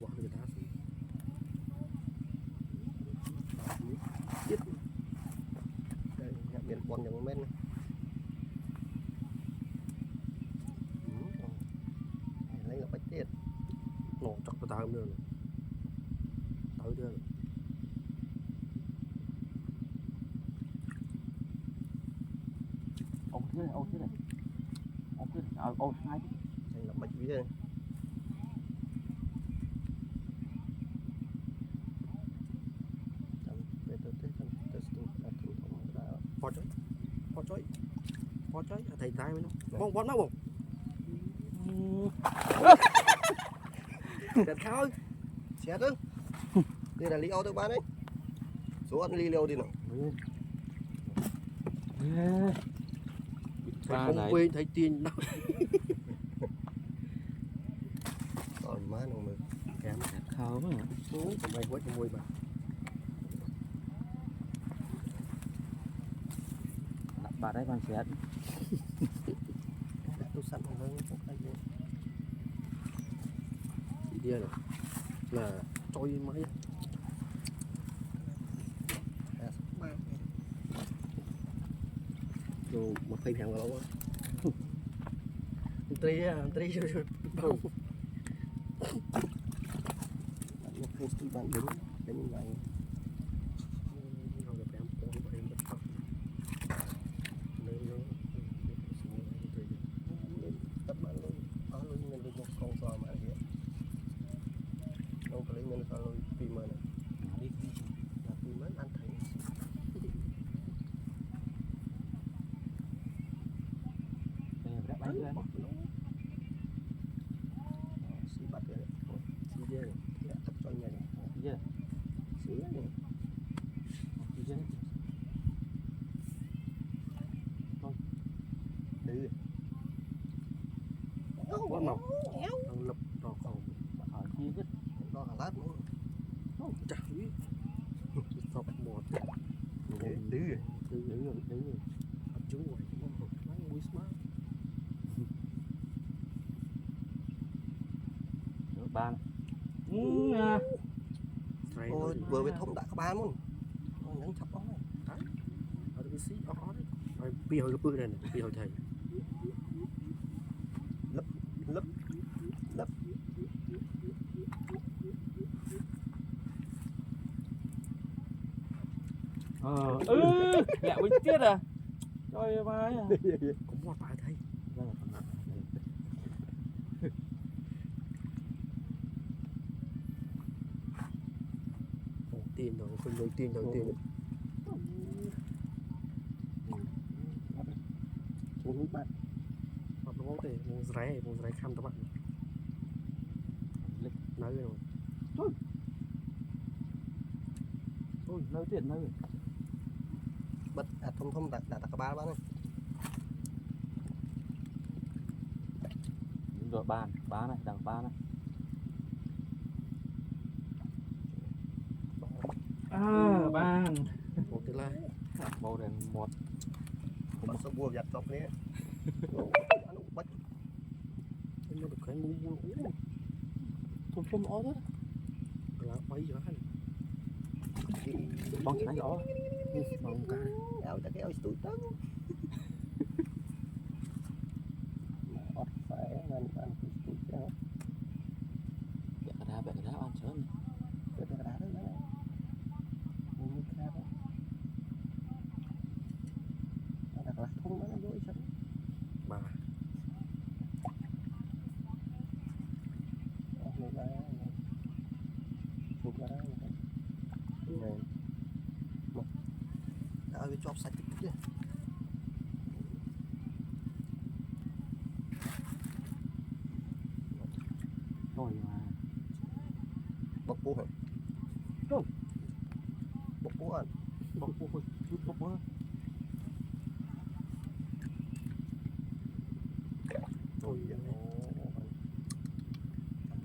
bỏ người ta xuống chết đây nhập miền bọn những men lấy là bách chết nổ chọc vào tao nữa tới chưa ông thế này ông thế này ông hai là bách vía này phó chói thầy tay với nó con bón nó không đẹp thôi xét ư đây là lý ô tôi bán đấy số ăn ly liêu đi nào thầy không quên thấy tiền đâu còn má nào mà kém khâu quá xuống còn bay quá cho môi mà bà đấy bạn xét tôi sẵn hơn không phải gì đi này là trôi máy rồi một phim hàng lâu tri không một phút thì bạn đứng đến như vậy quá màu thằng lập đỏ còn ở chi chứ đỏ cả lát nữa chả biết sọc một đứ chú rồi mũi smart ban ôi vừa về thông đã có bán luôn nhắn chập bóng này đấy ở đây xí ó đấy pi hồi cái bự này pi hồi thầy lấp mẹ mình tiết à trời mai à cũng một bài thầy tiền rồi không lấy tiền đầu tiên xuống hút bạn hoặc nó có thể một rái khăn các bạn nói rồi ôi nơi tiền nơi bật thông đặt các ba này rồi bàn này đằng ba này bàn một cái lai màu đèn một một số bùa giặt chọc đấy bắt nó được cái mua thôn ó đó là bay giờ hay bóng cái rõ bóng cái áo ta cái áo tụi tớ phải ăn tụi tớ bẻ cái đá ăn sớm cái đá đó này mua cái đó đặt là không nó dối sẵn bà này đã cái chóp sạch chứ rồi mà bọc bố hả không bọc bố ăn bọc bố chút bọc bố rồi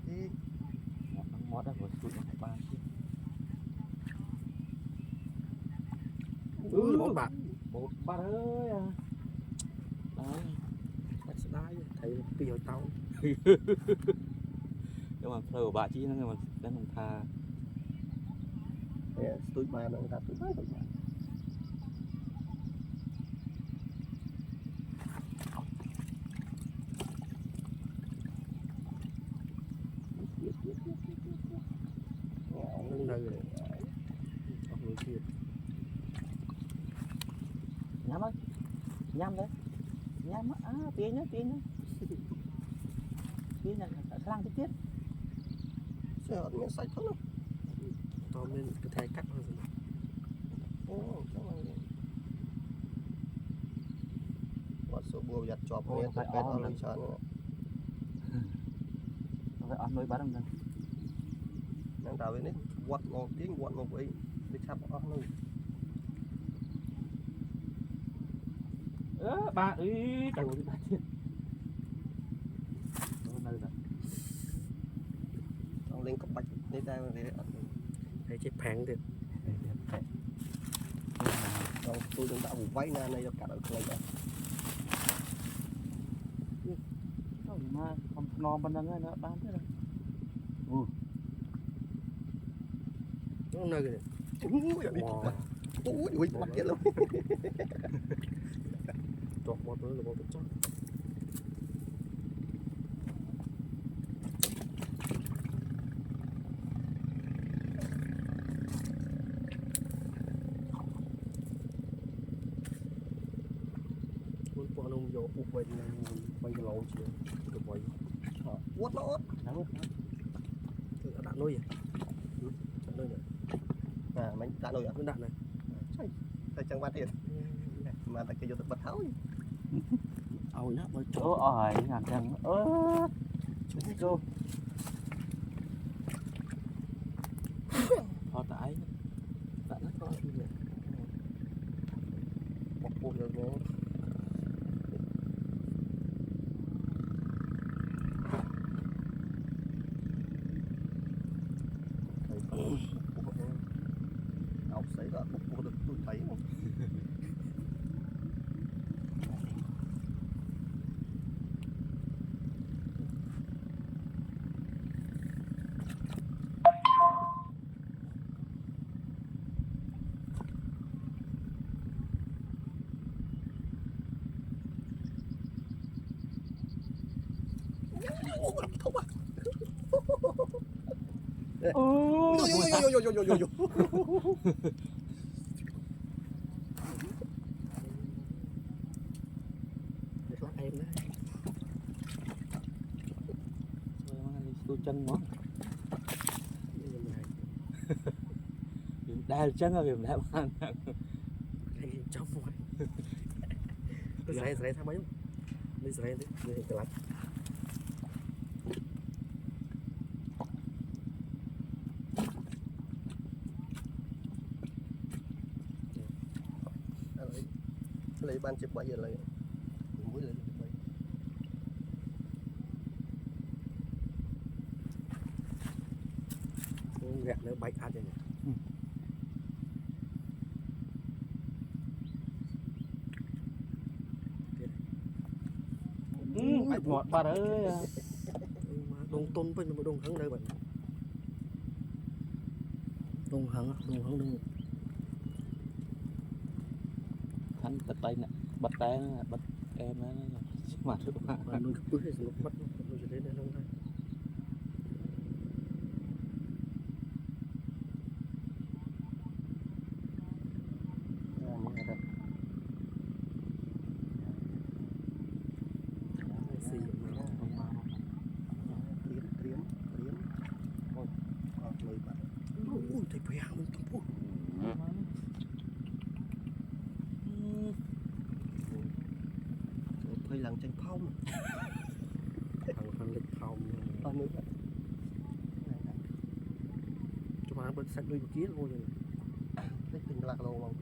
cái mót đó rồi chút nó ba một ba ơi à đấy bắt đai thấy bây giờ tao nhưng mà phơi bạ chi nó mà đang không tha tôi ba nó ra tôi ba Nâng đây rồi. Học người kia. nhắm ấy nhắm đấy nhắm á tiếng nhá tiếng là sang tiết xe ở nhà sạch thôi To lên cái thay cắt rồi. What số bùa giặt chọp này phải ở lên chán phải ăn nuôi bán đồng đang đào bên đấy quạt một tiếng quạt một ấy để chắp ở nơi ba ấy trời ơi ba chết nơi rồi đang lên cấp bạch đây ta để Thấy chết phẳng thì tôi đang đã váy na này cả ở này rồi mà không non bên đó nữa bán thế này nó nơi rồi. ui mặt kia luôn Chọt một nữa là một chắc. Bọn ông vô phục bệnh quay cái lỗ chứ được quay quất nó đạn nuôi à đạn nuôi này mình đã nuôi cái đạn này tại chẳng bắt tiền mà tại cái vô thực vật tháo ao nhá mới chỗ ỏi ngàn thằng cô họ tải đạn nó có gì vậy bọc bùi rồi nó học xảy ra bọc bùi được tôi thấy không à yo lắc em đấy tôi chân quá đai chân là việc đã ăn em trong rồi Israel tham mấy không Israel đấy người cái lạnh lấy ban chụp bây giờ lấy mũi lên gạt nó bay ăn rồi ngọt ba ơi đông tôn với đông hứng đây bạn đông hứng đông hắn bật tay nè bật em nó mặt được mà nuôi cái bưởi nó mất nuôi cho đến đây không đây thầy phải hàng mình không buồn thời làng tranh phong thằng lịch phòng nữa cho mà bên sạch nuôi một kia thôi lấy tình lạc lâu không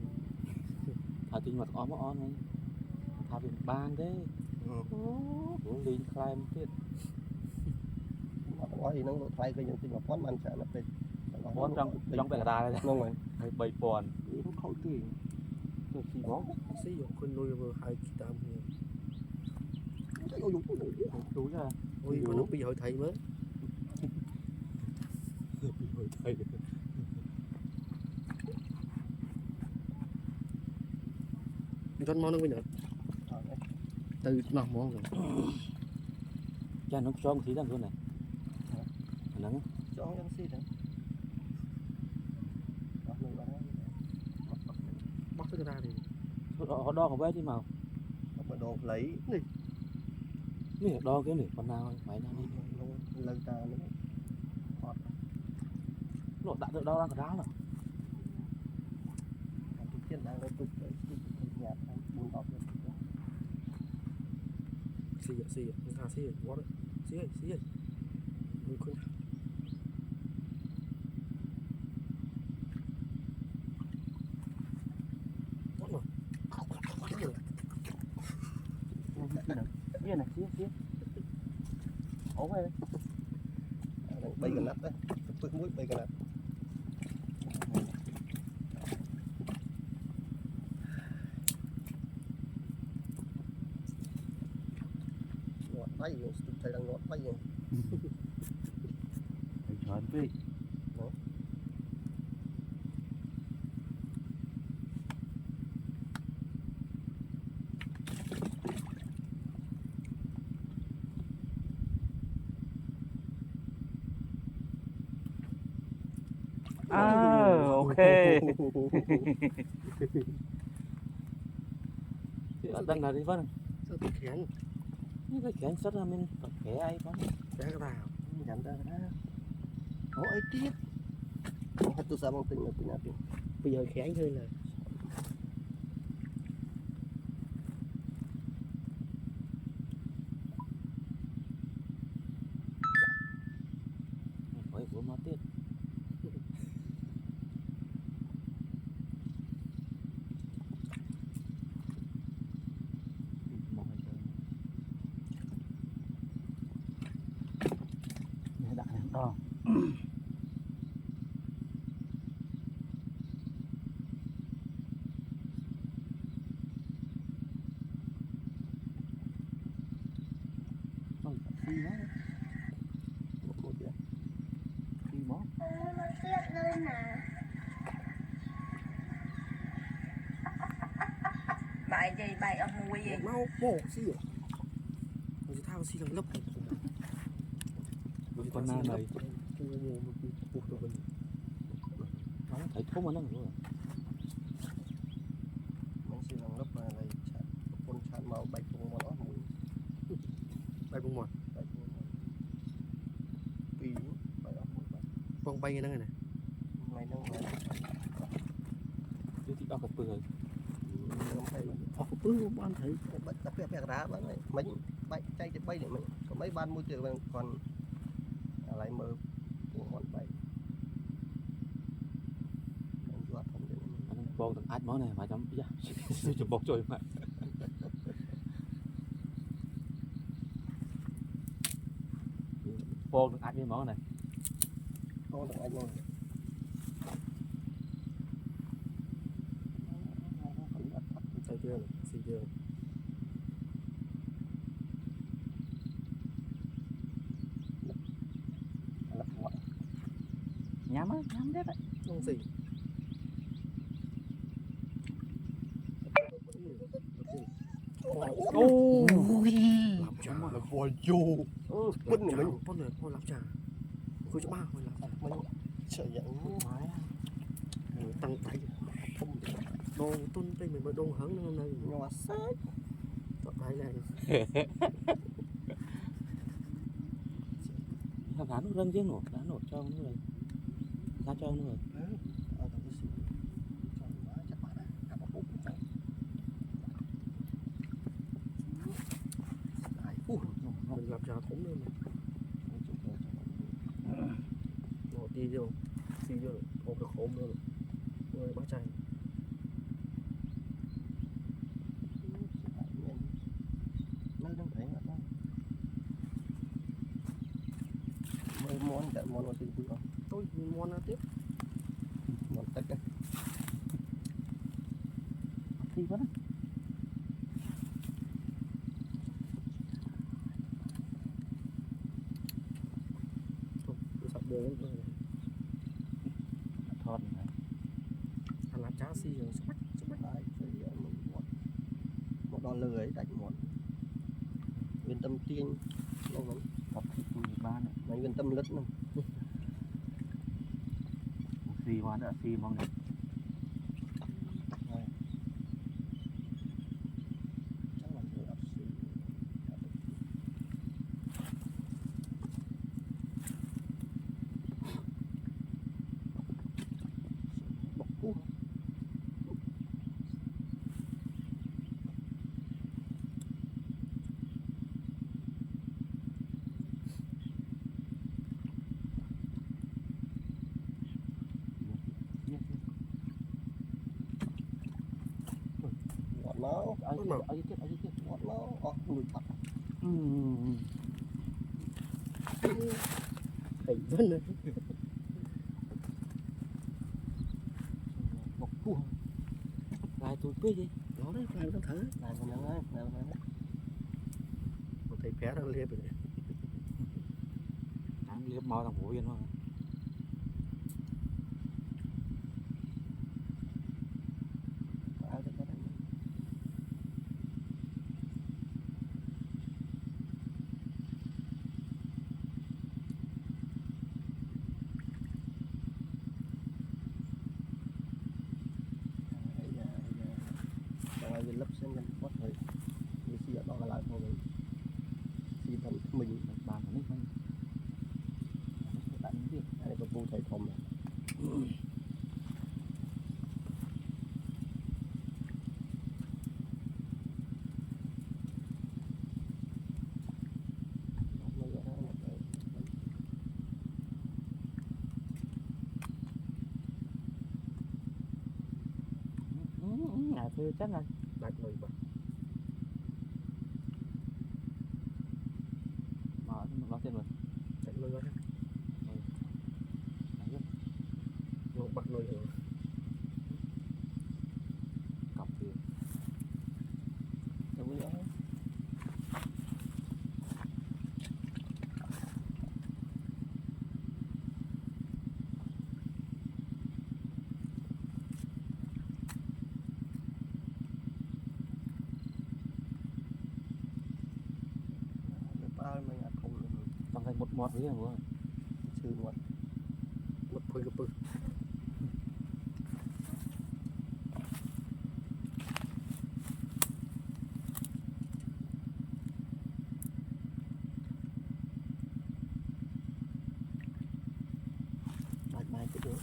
thả tình mặt óm on này thả biển ban đấy linh khai một tiết nói thì nó thay cái những tình mà phón man sẽ làเป็น phón trong bệ đà này đúng rồi bầy bòn nó khẩu tiền được gì đó sử dụng con nuôi vừa hai kỳ tam đúng rồi ôi con nó bị hội thầy mới thầy con món nó bây giờ từ nó món rồi cha nó cho một tí ra luôn này nắng cho em xí đấy bắt cái ra thì họ đo của bé đi màu mà đồ lấy này đo cái này con nào phải ra đi lần ta nữa nó đã tự đo ra cái đá rồi chuyện đang lấy tục nhạt buồn bọc xì người ta xì quá đấy xì người con kia này kia ốm đây bay gần nắp đấy phước mũi bay gần nắp ngọt bay rồi thầy đang ngọt bay rồi trời đi ok ở đây là đi vâng sao tôi khén như cái kén sắt ra mình kẻ ai có cái nào nhận ra đó có ấy tiếp tôi sao bằng tình là tình nào đi bây giờ khén thôi là phải của nó tiết đại đo bài gì bài ông mùi gì mau bổ xì rồi người thao xì thằng lấp con na này nó thấy thốt mà nó rồi mình sẽ làm lớp này con chăn màu bạch cùng màu đó mùi bay bông mọt bạch cùng pì bạch đó mùi bạch con bay cái này này nó là chứ thì bao cặp bưởi không thấy họ có bướm không ăn thấy bạch tập phép đá bán này mấy bay chạy bay để mình có mấy ban môi trường còn lại mơ của con bay bông thằng át món này mà chấm dạ chụp bông rồi mà bông thằng át với món này con thằng anh ơi thấy chưa xì chưa nhắm đấy đấy không gì làm trà là voi vô bứt này mình con này con làm trà cô cho ba con làm trà mình sợ giận tăng tay không đồ tuân tay mình mới đồ hứng nữa này nhỏ sát chọn tay này thằng nó răng riêng nổ đá nổ cho nó rồi ra cho nó rồi mình làm trà thủng luôn nó đi vô xì vô một cái khổm luôn rồi bá chay nơi đang thấy là mới món chạy món nó tin không tôi món nó tiếp món tất cả thì vẫn sắp bố tiên lâu lắm tập thịt ban đấy mấy viên tâm lứt nữa xì mà đã xì mong này chắc là người ấp xì bọc cua ngọt máu ở dưới chết ngọt máu mùi thật Hình vân này. một cua lại tụi cái gì Đó đấy, lại nó thở. này còn nhớ đấy này Một thầy bé đang liệp rồi. ăn liệp mò thằng phổ viên thôi ai được cái đấy ai về lấp xem gần quát rồi đi xì ở đó là lại thôi xì thầm mình bàn của mình bạn biết ai có vô thầy thầm à tôi chắc là Đặt người bà. mở nó tên rồi Đặt người bà. Nó bắt người rồi. cọc thì đâu có nhớ ba mình ăn không trong thành một mọt với rồi sư một Một phơi cái bự. mai cái đứa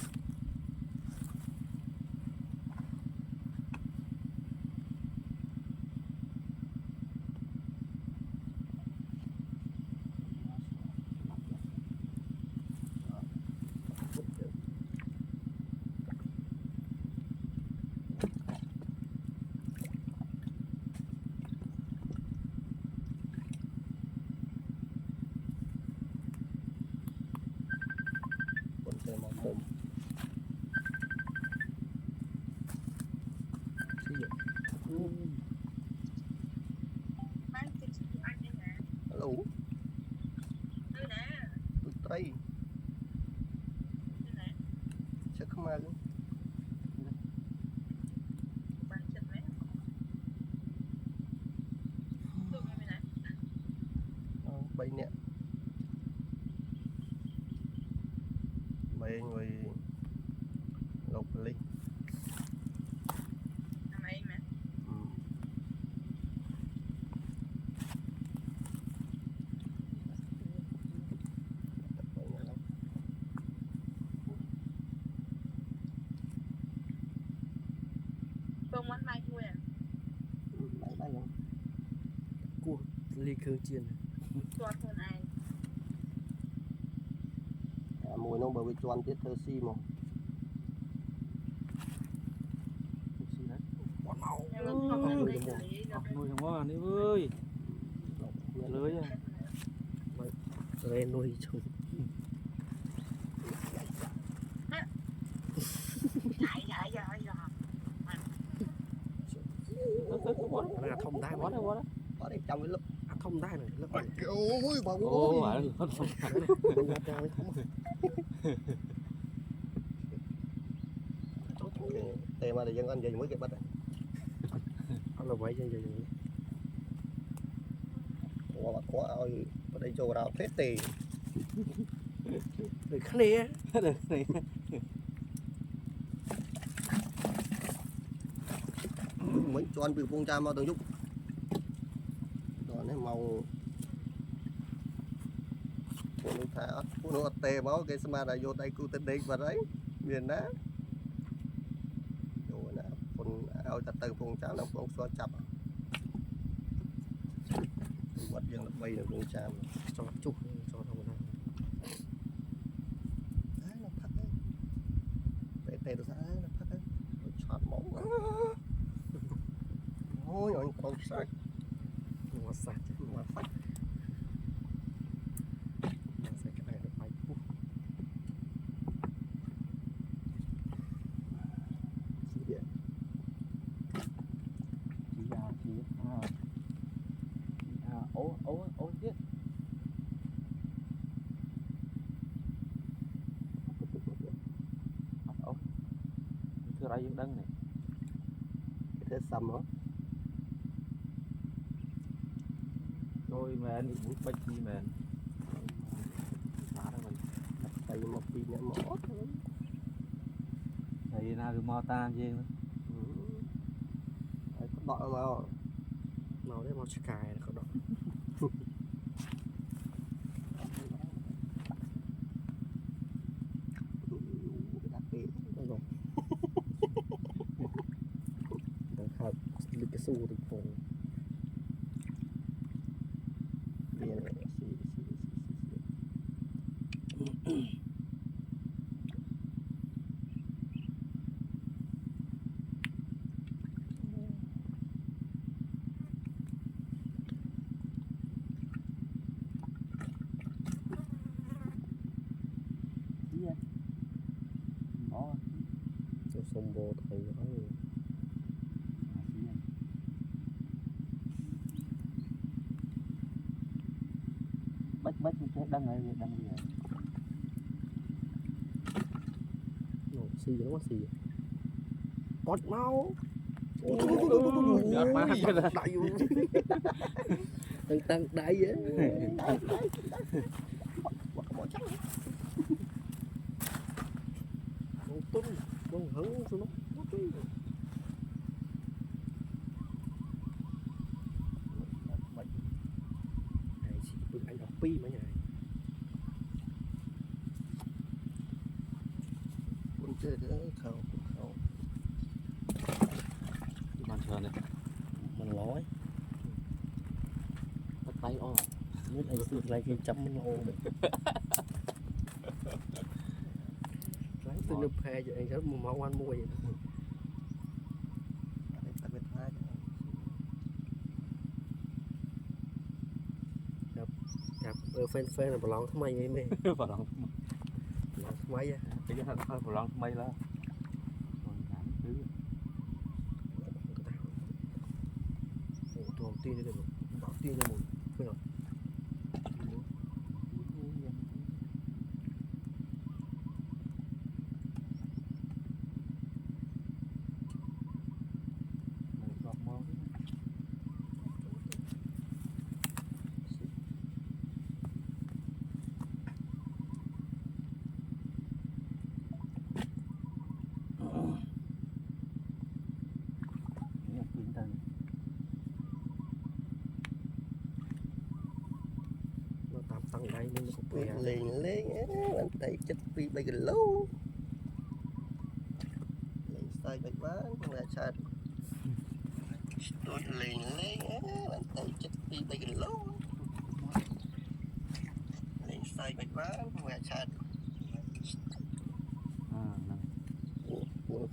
mồm hello tôi tay sẽ không ai luôn bay nè bay người lộc linh bay luôn Cua ly khương chiên. mùi nó bởi vì choan tiết thơ si mà xì đấy Con máu. nuôi thằng quá đi ơi lưới à Rồi nuôi chung. Nó là thông đai quá mà. đó ở đây trong cái lớp Thông đai này. Lớp này. ôi bà ô ơi phải là Mình ra cho mới thông. tè mà để dân anh về mới cái bắt này Nó là vậy vậy vậy. ủa quá ơi ở đây cho rau phết tì Để khăn nè. được này mấy cho ăn bị phong cha mau từng chút rồi nó màu phụ nữ thả phụ nữ tê máu cái xem là vô đây cứ tên đi và đấy miền đó rồi nè con ao chặt từ phong cha nó phong xóa chập vật dân là bay được phong cha Cho chụp cho thằng nào. đấy nó phát đấy tê tê nó ra nó phát đấy nó chọt máu ôi ôi con sạch Nó sạch. mà phát Nó sạch cái này nó bay. chỉ điện chỉ ố chết ố thưa ra dương đăng này cái thế xăm đó rồi mà anh bút bách chi mà phá đó mình tại vì một pin nó mỏ thì nào cứ mò ta gì nữa đấy có bọ mà Màu đấy màu cài là có đỏ. đặc biệt Rồi. Đang học lịch cái xu được phổ. Biển này đó Cho sông bò thầy đó. bách cái đăng này đăng gì vậy Nó xì nó quá xì. Bọt máu. giọt má cái đó Đại vô. Tăng đại vậy. Con tung, con hứng xuống nó. Này chỉ bự anh học pi mà nhỉ. con chơi cái khẩu bàn chờ này Mình lói. bắt tay ô Biết anh sự lại khi chấm mình ô được. Lấy từ nộp hè cho anh rất một máu ăn mùi. ta biết hai Gặp phên phên là bà lòng thằng mày mấy mày. vào lòng Lòng thằng mày á. cái thằng vào lòng mây lá Đầu tiên đây rồi. Đầu tiên đây mùi. Phải rồi. Nó tạm tăng đây nên nó cũng bị bè. liền lên anh tay chết bị bay gần lâu liền sai bay bán không là sao tôi liền lên anh tay chết bị bay gần lâu liền sai bay bán không là sao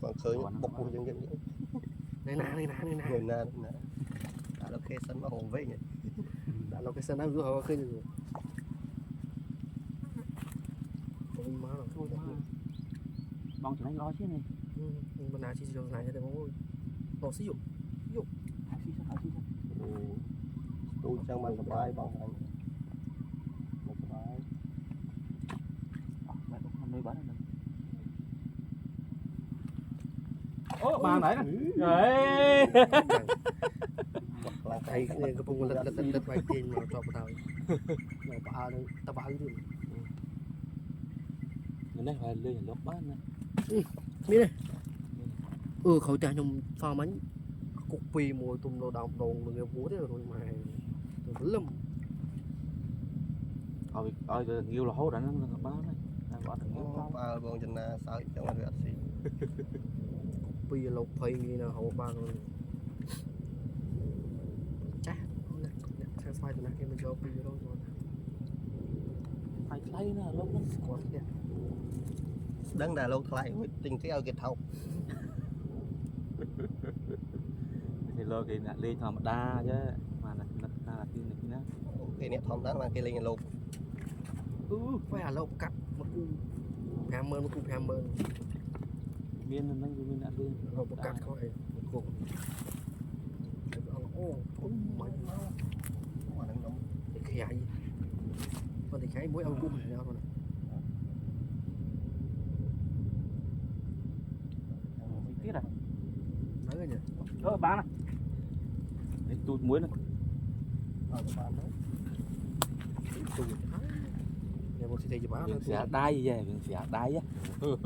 còn khơi bốc một dân dân Này nè. người na đã là khe sân mà hồn với nhỉ Đã lo cái sân áo rồi khơi rồi. Ôi má nó thôi. mong cho anh lo chứ này Bên nào chỉ cho này cho ôi. Nó sử dụng. tôi chẳng bằng sập bài bằng anh sập bài nuôi bán được ô bà nãy nè đấy thầy cái bông lật vài tiền mà cho tao mà bà nó tao bảo đi cái này phải lên lốc bán này mi này khẩu trang trong pha bánh cục pì mùi tùm đồ đào đồ người búa thế rồi mà vẫn lắm giờ nhiều là hốt đã nó bán này bán được nhiều ba bọn chân na sao chẳng là việc gì pì lộc pì như nào hậu ba rồi chả sang xoay từ nãy kia mình cho pì rồi phải lấy nè lốc nó quá thế đang đà lâu lại tình cái ao kiệt hậu thì lo cái này lên thòm đa chứ mà là cái này cái này thòng đó mà cái lên lục phải là lâu cắt mà cu hammer miên nó miên đã lên lâu cắt thôi cô ô mày mà đang nóng thì khải còn thì khải mỗi ông cũng phải rồi tiết à nói rồi nhỉ bán này đấy tụt muối này bán đấy nhà một thị cho bán mình sẽ đai về mình sẽ đai á không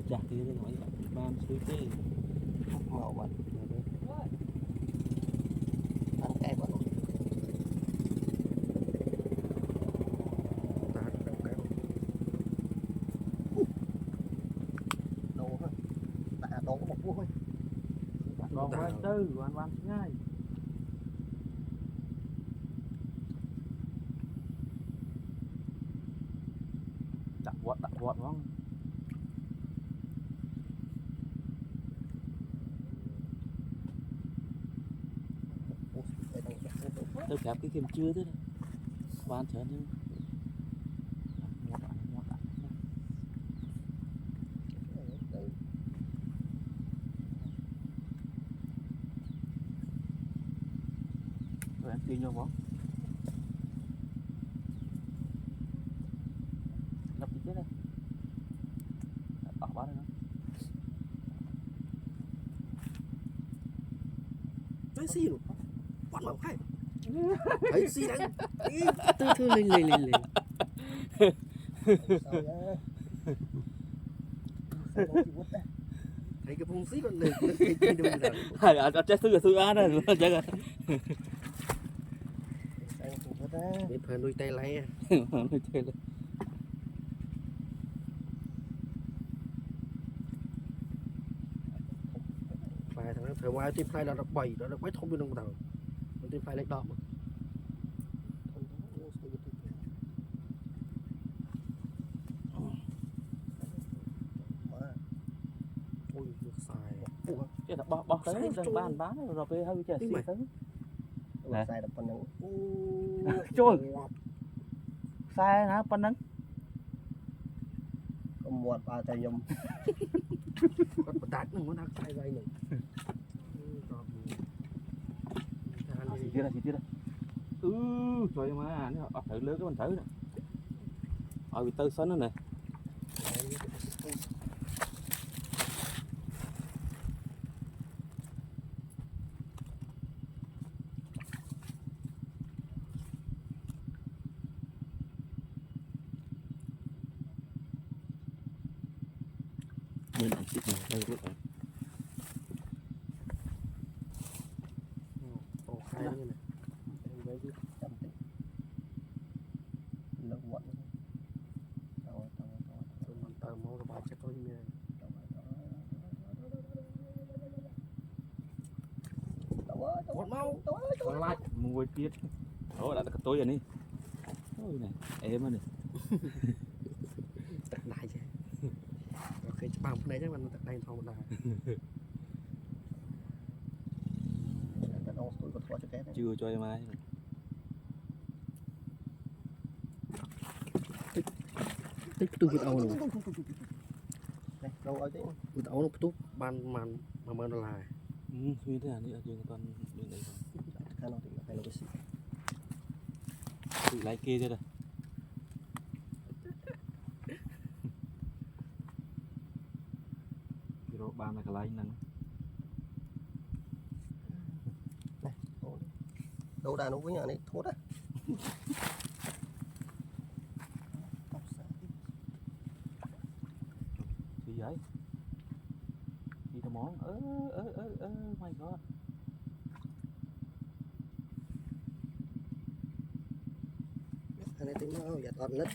chặt đi đấy nói ban suy thế màu mà ăn cái bọn đồ thôi đã đồ có một vuông thôi còn quan tư quan ngay đặt vọt không tôi kẹp cái kem chưa thế quan trở nên rồi ăn tiền nhau không ngập đi chết đây ở bán đây nói gì luôn bắt mà phải thấy gì đấy tư thư lên thấy cái phong xí còn lên ở trái sư ăn này chắc là để phải nuôi tay lấy phải thằng thời qua tiếp phai là được 7 đó được quét thông bên đồng đầu tiếp phai lấy đỏ mà ôi được xài chứ là bỏ tới đừng bán rồi về hơi chờ xí tới sai được phần nắng trời sai hả phần nắng có một ba tay nhom có tạt nó đang sai vậy này gì kia trời mà nó thử lứa cái mình thử nè bị tư sến nó nè bên này xịt này đây lúc này khai như này em với cái chậm tí lâu quặn mình tờ máu rồi chắc có như này một máu còn lại mua tiết đó là cái tối rồi đi ôi này em này tật đại chứ ok bằng này chắc mình tật đại thòng đại chưa cho em ai tích tôi vượt ẩu rồi đâu ở đấy vượt ẩu nó tốt ban màn mà màn là suy thế nào đi ở trường toàn đường đấy khả năng thì phải là cái gì tự lấy kia thế rồi rồi ban là cái lấy năng đâu đàn nó với nhà này thốt á gì vậy gì thằng món my god anh này tính nó giặt ọt nứt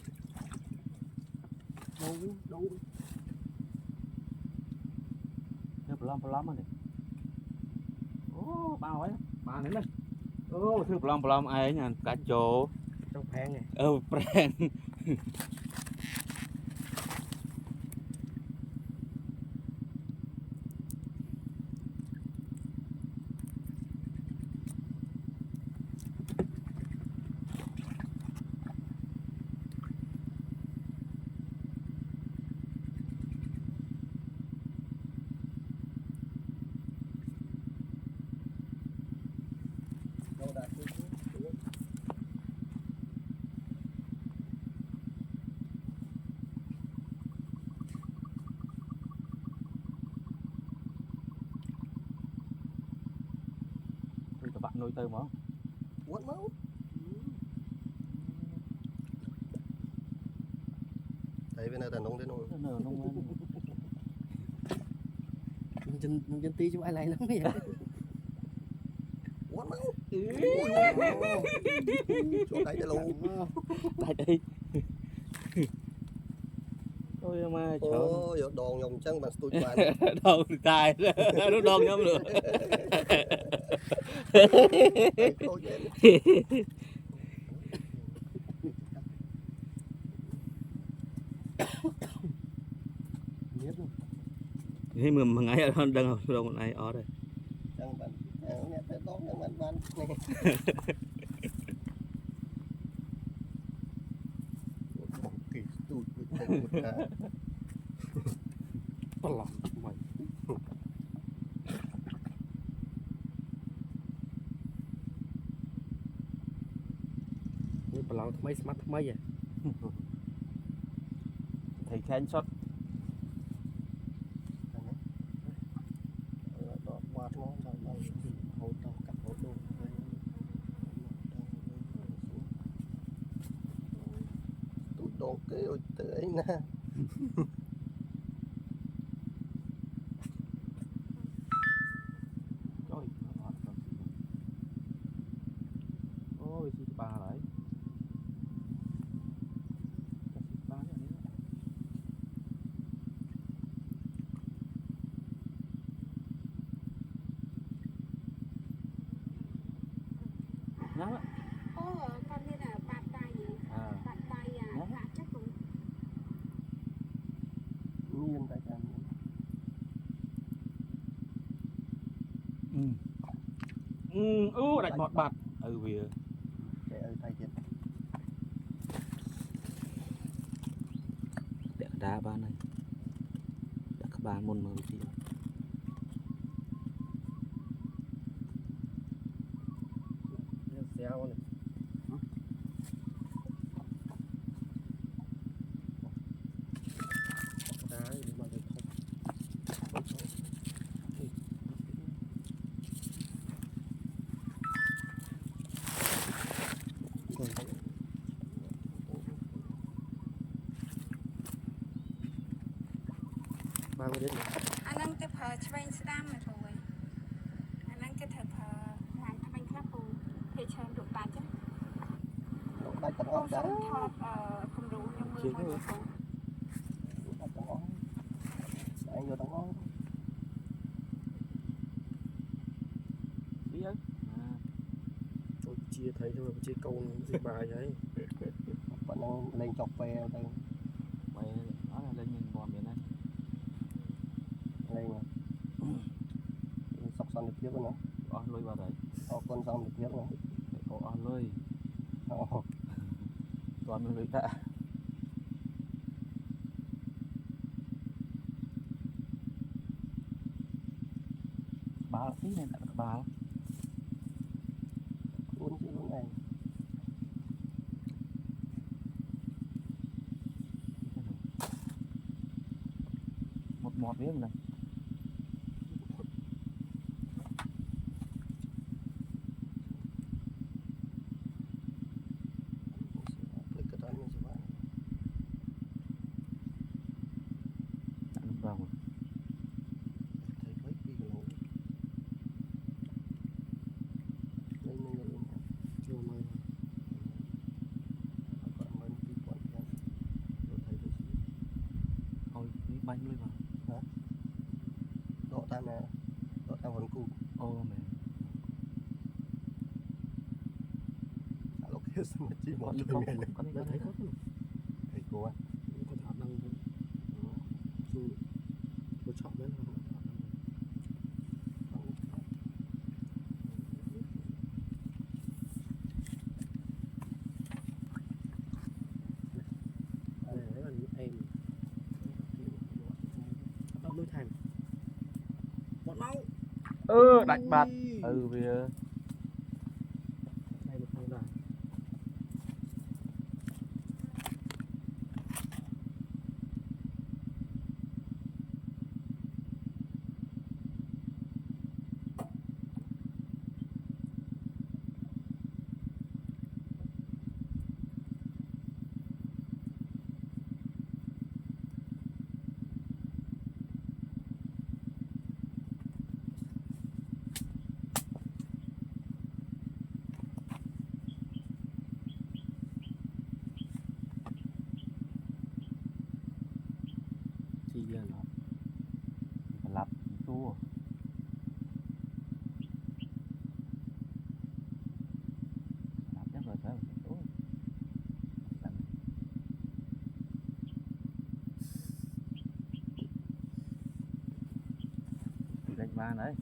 đâu theo plum này ô bao ấy ba này này ô theo plum ai nha cá chô trong phèn này pren đâu đàn các bạn nuôi tôm không quất máu thấy bên này đàn nông đến nông nở nông lên mình chân tí chứ ai lại lắm vậy quất máu chỗ đấy luôn tại đây ôi mà chở ôi đòn nhồng chân mà tôi bàn đâu tài nó đòn nhau nữa thế mà ngay ở đang đâu này ở đây chân bàn nghe tới đón chân bàn bàn kỳ tôi lòng màyนี่ปลาทำไมสมัครทำไมอ่ะ thầy khen shot đó qua nó đang hỗ trợ cặp hỗ trợ tôi đón cái tới nè ôi chị bà đấy nhắm á con như là bạt tay gì bạt tay bạt chắc cũng nhiên tại sao đánh bọt bạt vì để ở tay chết để đá ba này đã các bạn môn mơ gì xéo này đá thì mà được mang đến anh đang tiếp hợp train stam này rồi anh đang kết hợp làm thay bánh club rồi thì chơi được bài chứ tay cầm không ốc đá sống thọt không đủ trong mưa mọi người tay cầm ốc anh vô tầng ốc gì ấy tôi chia thấy thôi chia câu gì bài vậy vẫn đang lên chọc về đây mày nó là lên nhìn bò miền này lên sọc son được tiếp nữa lôi vào đấy con son được tiếp nữa có lôi toàn mình lưỡi tạ báo tí này đã báo cuốn chữ luôn này một biết này bánh luôn mà độ tam nè độ tam vẫn cù ô mẹ lúc kia xong mà chỉ một con đi thôi con mày lên con đi đã con thấy đi có không thầy cô á có thể đăng su tôi chọn đấy là đấy là những em đọc đôi thành bọn máu đánh bạc vì đây một thằng là chi là lập chua lập chắc rồi phải chua đánh ba đấy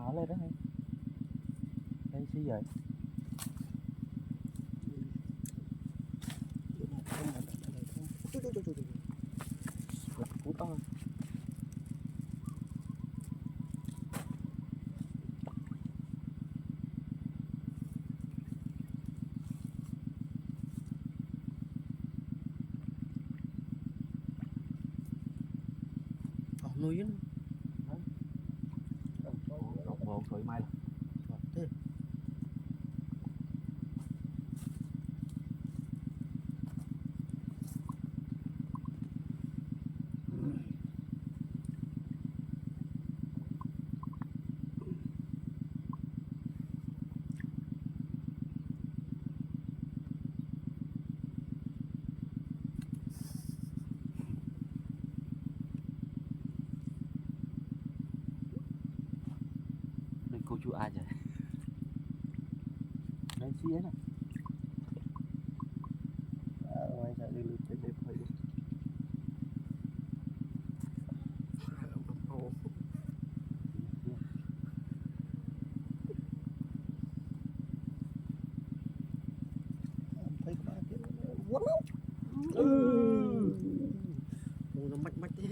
áo lên đó này đây xí vậy cú to nuôi nó đọc bộ thoải mái thế đây cô chú ai vậy đây xí ấy này ngoài chạy đi lụt chạy đẹp phải thấy các bạn kia quất lắm nó mạch mạch thế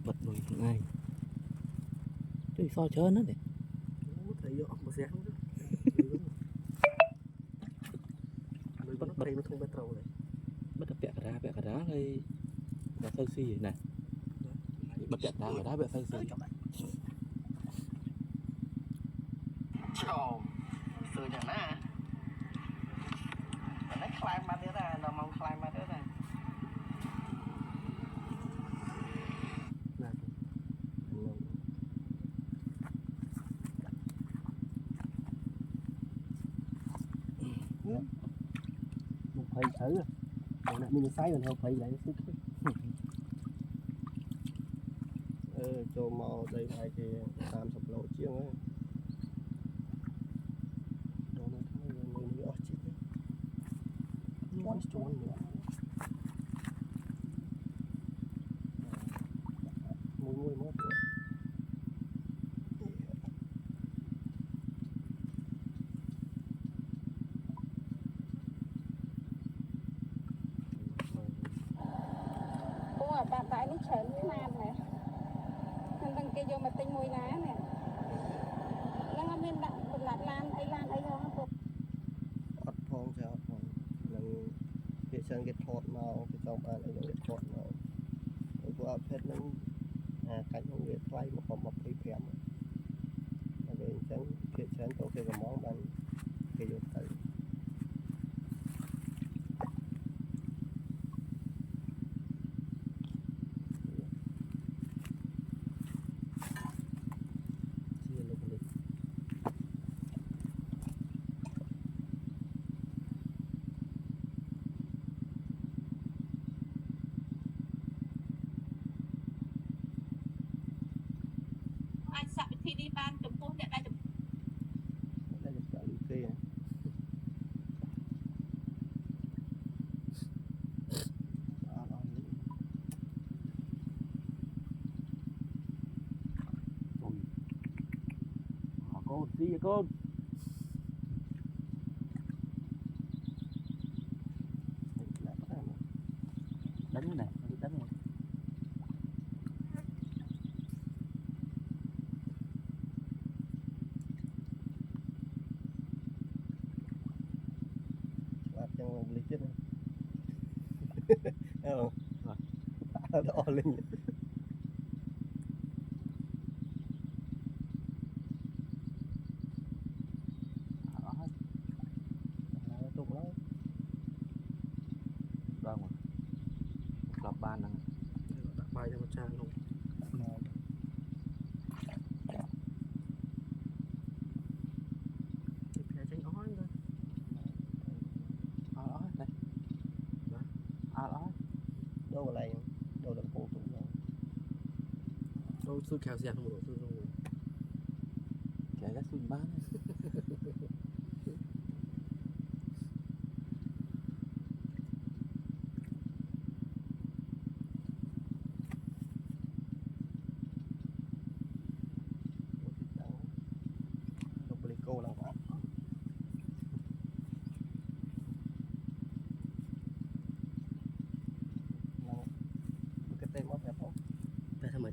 bật nuôi ngay cái so chơi nó để thấy vô một sáng bắt bắt nó không bắt trâu này bắt được bẹt cả đá đây là sơ xì này bật bẹt đá cả đá bẹt sơ xì chào từ nhà na nó climb mà thế ra nó mong climb mà thế ra là một phẩy thử rồi nãy mình sai mình không phẩy lại sức cho mò đây phải thì 30 lỗ chiếng ấy đó nó thấy người ở chiếc chuan nữa mùi mất rồi bạn tại nó chén với nam này nên đăng ký vô mà tinh mùi lá nè nó không nên đặt lan ấy không ọt phong chân cái thọt màu cái trong bạn ấy những cái thọt màu rồi qua phết nó cạnh những cái play mà còn một cái phèm về chân cái chân tôi cái món bạn cái vô tay chia lục đi anh sợ thì đi ban chụp phút để đây chụp đây là cả lưỡi kia Con đi vậy con. Đánh cái này, đánh này. Lát chân lịch chết này đỏ lên tục lắm Vâng rồi. Gặp ban này. đã bay ra một trang luôn phải tránh ói thôi Đây. Đó. đâu vào này đâu là cổ tụng rồi đâu sư kèo dẹt một sư rồi Kẻ gắt xui bán. đâu beli cô là bạn cái tên mất đẹp không tại sao mà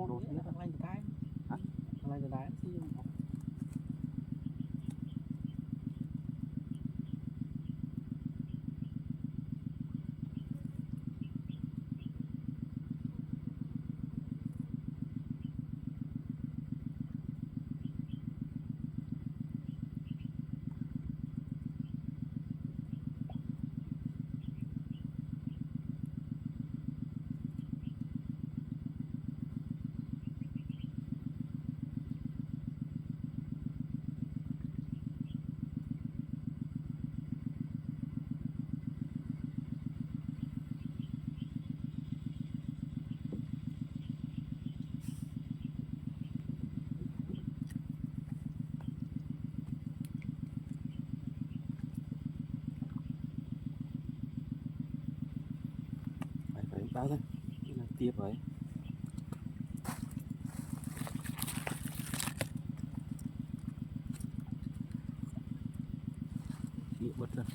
Đồ xía thằng anh cái. Hả? thằng này đá xí Phải bao thôi. Cái là tiếp vậy. Chị bật lên.